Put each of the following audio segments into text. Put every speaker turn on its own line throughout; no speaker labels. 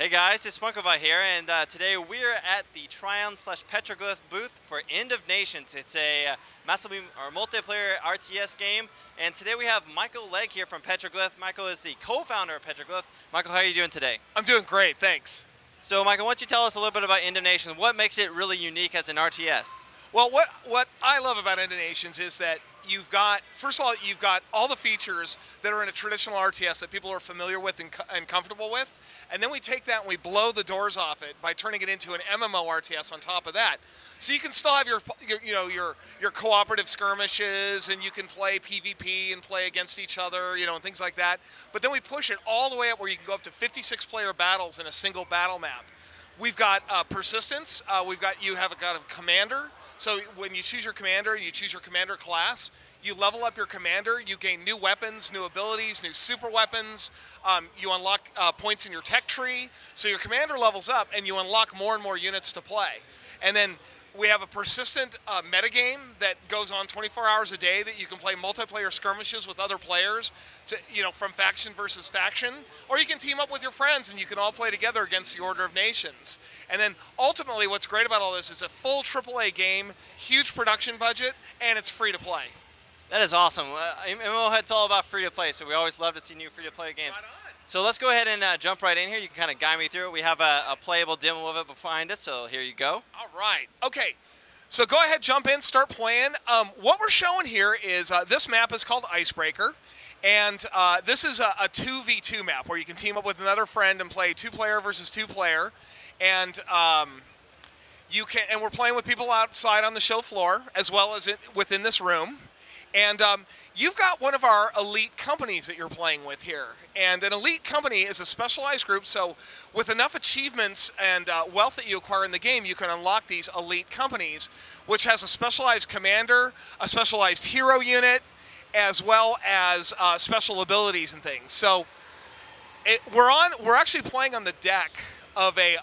Hey guys, it's Spunkify here, and today we're at the Tryon/Petroglyph booth for End of Nations. It's a massively or multiplayer RTS game, and today we have Michael Legg here from Petroglyph. Michael is the co-founder of Petroglyph. Michael, how are you doing today?
I'm doing great, thanks.
So Michael, why don't you tell us a little bit about End of Nations? What makes it really unique as an RTS?
Well, what I love about End of Nations is that you've got, first of all, you've got all the features that are in a traditional RTS that people are familiar with and comfortable with, and then we take that and we blow the doors off it by turning it into an MMORTS on top of that. So you can still have your cooperative skirmishes, and you can play PvP and play against each other, and things like that. But then we push it all the way up where you can go up to 56-player battles in a single battle map. We've got persistence. You have got a commander. So when you choose your commander class, you level up your commander, you gain new weapons, new abilities, new super weapons, you unlock points in your tech tree, so your commander levels up and you unlock more and more units to play. And then we have a persistent metagame that goes on 24 hours a day that you can play multiplayer skirmishes with other players, from faction versus faction, or you can team up with your friends and you can all play together against the Order of Nations. And then ultimately what's great about all this is a full AAA game, huge production budget, and it's free to play.
That is awesome. MMOhead's all about free to play, so we always love to see new free to play games.
Right on.
So let's go ahead and jump right in here. You can kind of guide me through it. We have a playable demo of it behind us, so here you go.
All right. Okay. So go ahead, jump in, start playing. What we're showing here is this map is called Icebreaker, and this is a 2v2 map where you can team up with another friend and play 2-player versus 2-player, and we're playing with people outside on the show floor as well as within this room. And you've got one of our elite companies that you're playing with here. And an elite company is a specialized group, so with enough achievements and wealth that you acquire in the game, you can unlock these elite companies, which has a specialized commander, a specialized hero unit, as well as special abilities and things. So we're actually playing on the deck of a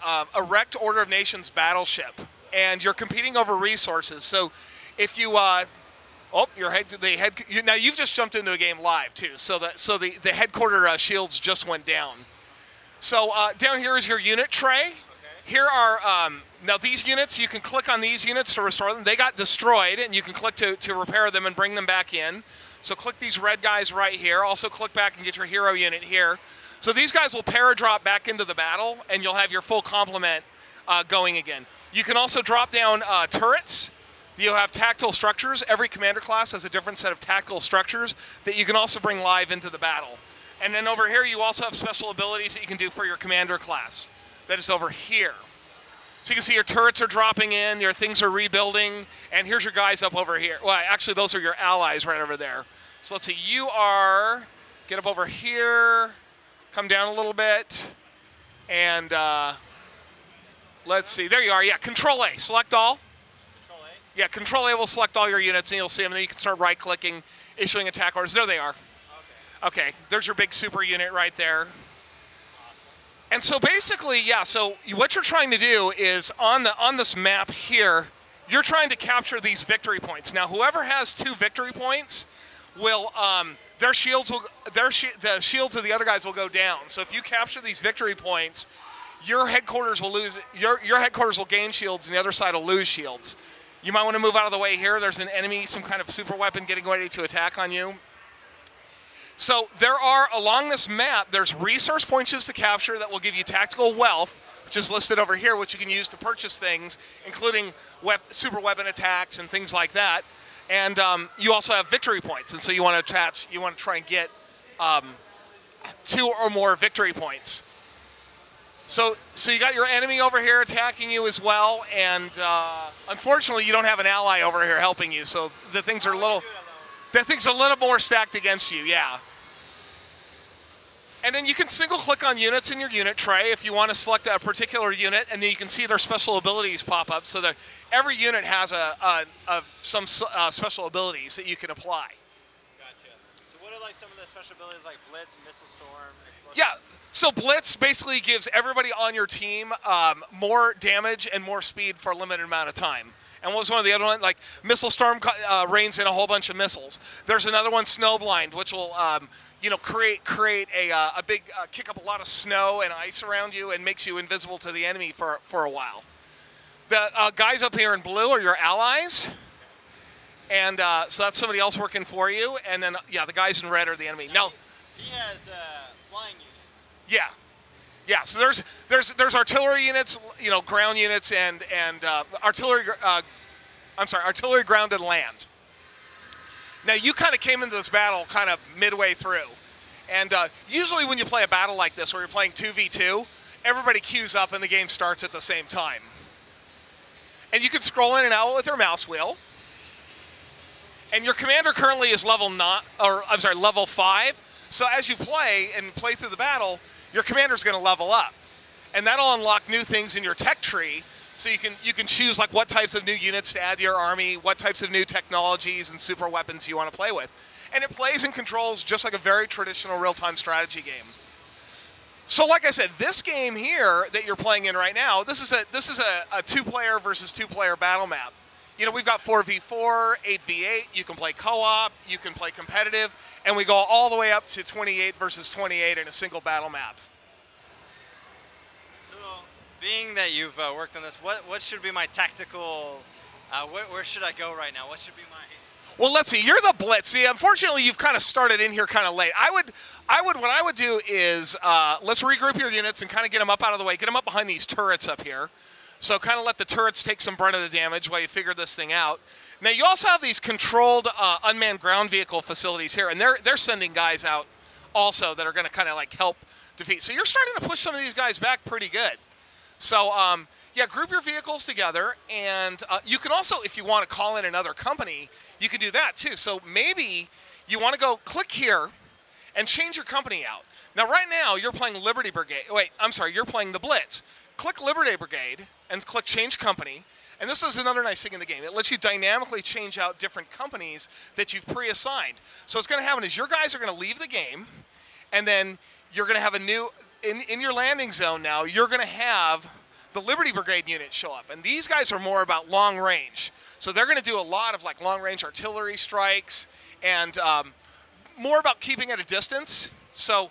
wrecked Order of Nations battleship, and you're competing over resources. So if you now you've just jumped into a game live too, so the headquarter shields just went down. So down here is your unit tray. Okay. Here are now these units. You can click on these units to restore them. They got destroyed, and you can click to repair them and bring them back in. So click these red guys right here. Also click back and get your hero unit here. So these guys will paradrop back into the battle, and you'll have your full complement going again. You can also drop down turrets. You have tactile structures. Every commander class has a different set of tactile structures that you can also bring live into the battle. And then over here, you also have special abilities that you can do for your commander class. That is over here. So you can see your turrets are dropping in, your things are rebuilding, and here's your guys up over here. Well, actually, those are your allies right over there. So let's see, get up over here, come down a little bit, and let's see, there you are. Yeah, Control A, select all. Yeah, Control A will select all your units, and you'll see them, and then you can start right-clicking, issuing attack orders. There they are. Okay, there's your big super unit right there. And so basically, yeah, so what you're trying to do is, on this map here, you're trying to capture these victory points. Now, whoever has 2 victory points will, the shields of the other guys will go down. So if you capture these victory points, your headquarters will lose, your headquarters will gain shields, and the other side will lose shields. You might want to move out of the way here. There's an enemy, some kind of super weapon getting ready to attack on you. So there are, along this map, there's resource points to capture that will give you tactical wealth, which is listed over here, which you can use to purchase things, including super weapon attacks and things like that. And you also have victory points, and so you want to try and get 2 or more victory points. So you got your enemy over here attacking you as well, and unfortunately you don't have an ally over here helping you, so the things are a little more stacked against you, yeah. And then you can single click on units in your unit tray if you want to select a particular unit, and then you can see their special abilities pop up, so that every unit has some special abilities that you can apply.
Gotcha. So what are like some of the special abilities like Blitz, Missile Storm, Explosion?
Yeah. So Blitz basically gives everybody on your team more damage and more speed for a limited amount of time. And what was one of the other ones? Like Missile Storm rains in a whole bunch of missiles. There's another one, Snowblind, which will you know, create a big kick up a lot of snow and ice around you and makes you invisible to the enemy for a while. The guys up here in blue are your allies, and so that's somebody else working for you. And then yeah, the guys in red are the enemy. Now
he has flying units.
Yeah. Yeah, so there's artillery units, you know, ground units, and artillery. Artillery, ground, and land. Now you kind of came into this battle kind of midway through, and usually when you play a battle like this, where you're playing 2v2, everybody queues up and the game starts at the same time. And you can scroll in and out with your mouse wheel. And your commander currently is level 5. So as you play through the battle, your commander's going to level up, and that'll unlock new things in your tech tree. So you can choose like what types of new units to add to your army, what types of new technologies and super weapons you want to play with, and it plays and controls just like a very traditional real-time strategy game. So like I said, this game here that you're playing in right now, this is a 2-player versus 2-player battle map. You know, we've got 4v4, 8v8. You can play co-op, you can play competitive, and we go all the way up to 28 versus 28 in a single battle map.
So, being that you've worked on this, what should be my tactical? Where should I go right now? What should be my?
Well, let's see. You're the blitz. See, unfortunately, you've kind of started in here kind of late. What I would do is let's regroup your units and kind of get them up out of the way. Get them up behind these turrets up here. So kind of let the turrets take some brunt of the damage while you figure this thing out. Now you also have these controlled unmanned ground vehicle facilities here, and they're sending guys out also that are going to kind of like help defeat. So you're starting to push some of these guys back pretty good. So yeah, group your vehicles together, and you can also, if you want to call in another company, you can do that too. So maybe you want to go click here and change your company out. Now right now you're playing Liberty Brigade. Wait, I'm sorry, you're playing the Blitz. Click Liberty Brigade and click Change Company. And this is another nice thing in the game. It lets you dynamically change out different companies that you've pre-assigned. So what's going to happen is your guys are going to leave the game, and then you're going to have a new, in your landing zone now, you're going to have the Liberty Brigade unit show up. And these guys are more about long range. So they're going to do a lot of like long range artillery strikes and more about keeping at a distance. So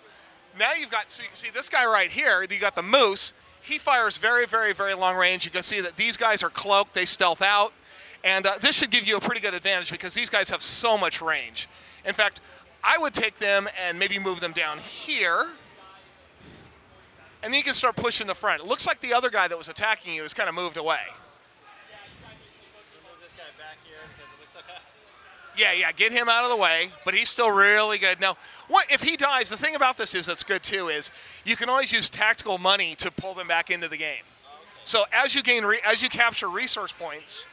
now you've got, so you can see this guy right here, you got the Moose. He fires very, very, very long range. You can see that these guys are cloaked, they stealth out. And this should give you a pretty good advantage because these guys have so much range. In fact, I would take them and maybe move them down here. And then you can start pushing the front. It looks like the other guy that was attacking you has kind of moved away. Yeah, get him out of the way, but he's still really good. Now, what if he dies? The thing about this is that's good too is you can always use tactical money to pull them back into the game. So as you capture resource points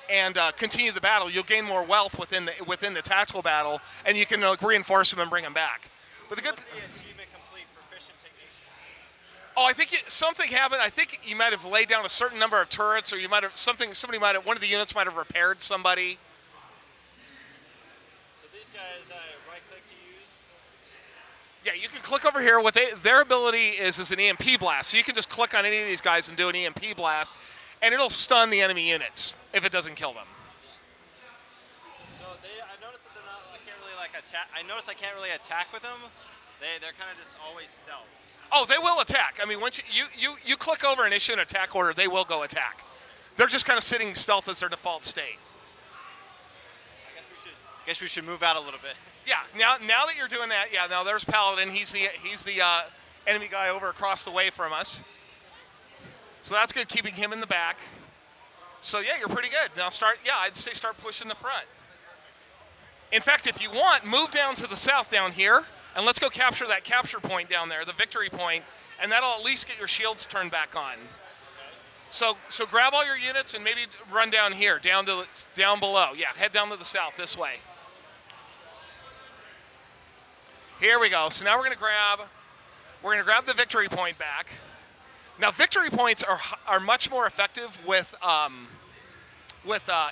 and continue the battle, you'll gain more wealth within the tactical battle, and you can reinforce them and bring them back. But the good.
What's the achievement complete proficient technician?
Oh, I think something happened. I think you might have laid down a certain number of turrets, or you might have one of the units might have repaired somebody. Yeah, you can click over here. What their ability is an EMP blast. So you can just click on any of these guys and do an EMP blast, and it'll stun the enemy units if it doesn't kill them.
So I noticed that they're not. I can't really like attack. I noticed I can't really attack with them. They're kind of just always stealth. Oh, they will attack. I mean, once you click over and issue an attack order, they will go attack. They're just kind of sitting stealth as their default state. I guess we should move out a little bit.
Yeah, now that you're doing that, yeah, now there's Paladin. He's the enemy guy over across the way from us. So that's good, keeping him in the back. So yeah, you're pretty good. Now I'd say start pushing the front. In fact, if you want, move down to the south down here, and let's go capture that capture point down there, the victory point, and that'll at least get your shields turned back on. So grab all your units and maybe run down here, down below. Yeah, head down to the south this way. Here we go. So now we're gonna grab the victory point back. Now victory points are much more effective with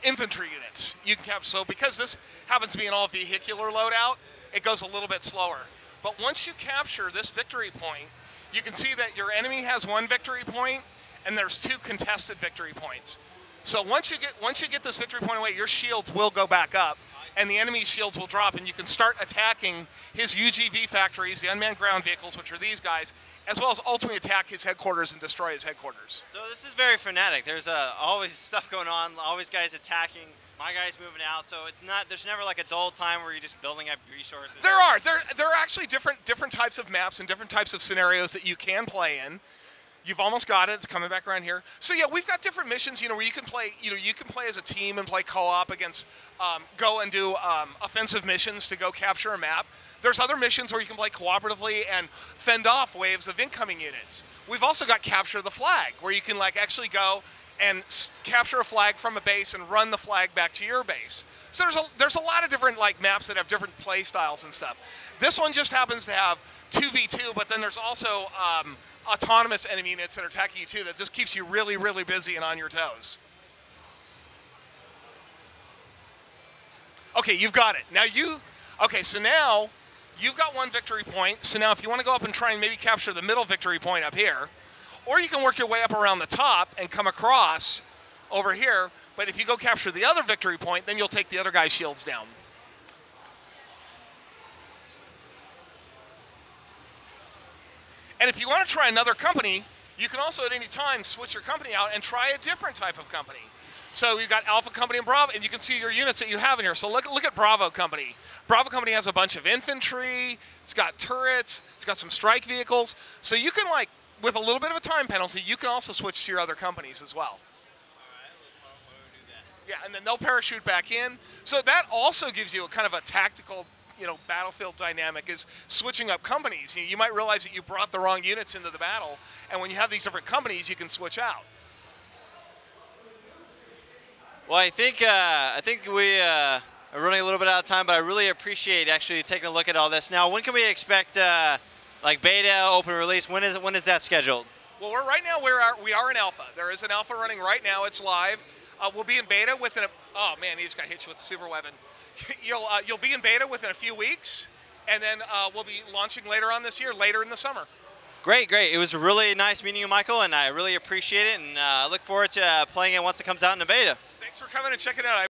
infantry units. You can capture. So because this happens to be an all vehicular loadout, it goes a little bit slower. But once you capture this victory point, you can see that your enemy has one victory point, and there's 2 contested victory points. So once you get this victory point away, your shields will go back up, and the enemy shields will drop, and you can start attacking his UGV factories, the unmanned ground vehicles, which are these guys, as well as ultimately attack his headquarters and destroy his headquarters.
So this is very frenetic. There's always stuff going on, always guys attacking, my guys moving out, so it's not, there's never like a dull time where you're just building up resources.
There are actually different types of maps and different types of scenarios that you can play in. You've almost got it. It's coming back around here. So yeah, we've got different missions, where you can play, you can play as a team and play co-op against, go and do offensive missions to go capture a map. There's other missions where you can play cooperatively and fend off waves of incoming units. We've also got capture the flag, where you can like actually go and capture a flag from a base and run the flag back to your base. So there's a lot of different like maps that have different play styles and stuff. This one just happens to have 2v2, but then there's also autonomous enemy units that are attacking you too. That just keeps you really, really busy and on your toes. Okay, you've got it. Now so now you've got one victory point. So now if you want to go up and try and maybe capture the middle victory point up here, or you can work your way up around the top and come across over here. But if you go capture the other victory point, then you'll take the other guy's shields down. And if you want to try another company, you can also at any time switch your company out and try a different type of company. So you've got Alpha Company and Bravo, and you can see your units that you have in here. So look at Bravo Company. Bravo Company has a bunch of infantry, it's got turrets, it's got some strike vehicles. So you can, like, with a little bit of a time penalty, you can also switch to your other companies as well. Yeah, and then they'll parachute back in. So that also gives you a kind of a tactical, battlefield dynamic, is switching up companies. You might realize that you brought the wrong units into the battle, and when you have these different companies, you can switch out.
Well, I think we are running a little bit out of time, but I really appreciate actually taking a look at all this. Now, when can we expect like beta, open release? When is that scheduled?
Well, we are in alpha. There is an alpha running right now. It's live. We'll be in beta within oh man, he just got hit you with a super weapon. You'll be in beta within a few weeks, and then we'll be launching later on this year, later in the summer.
Great. It was really nice meeting you, Michael, and I really appreciate it, and I look forward to playing it once it comes out in the beta.
Thanks for coming and checking it out.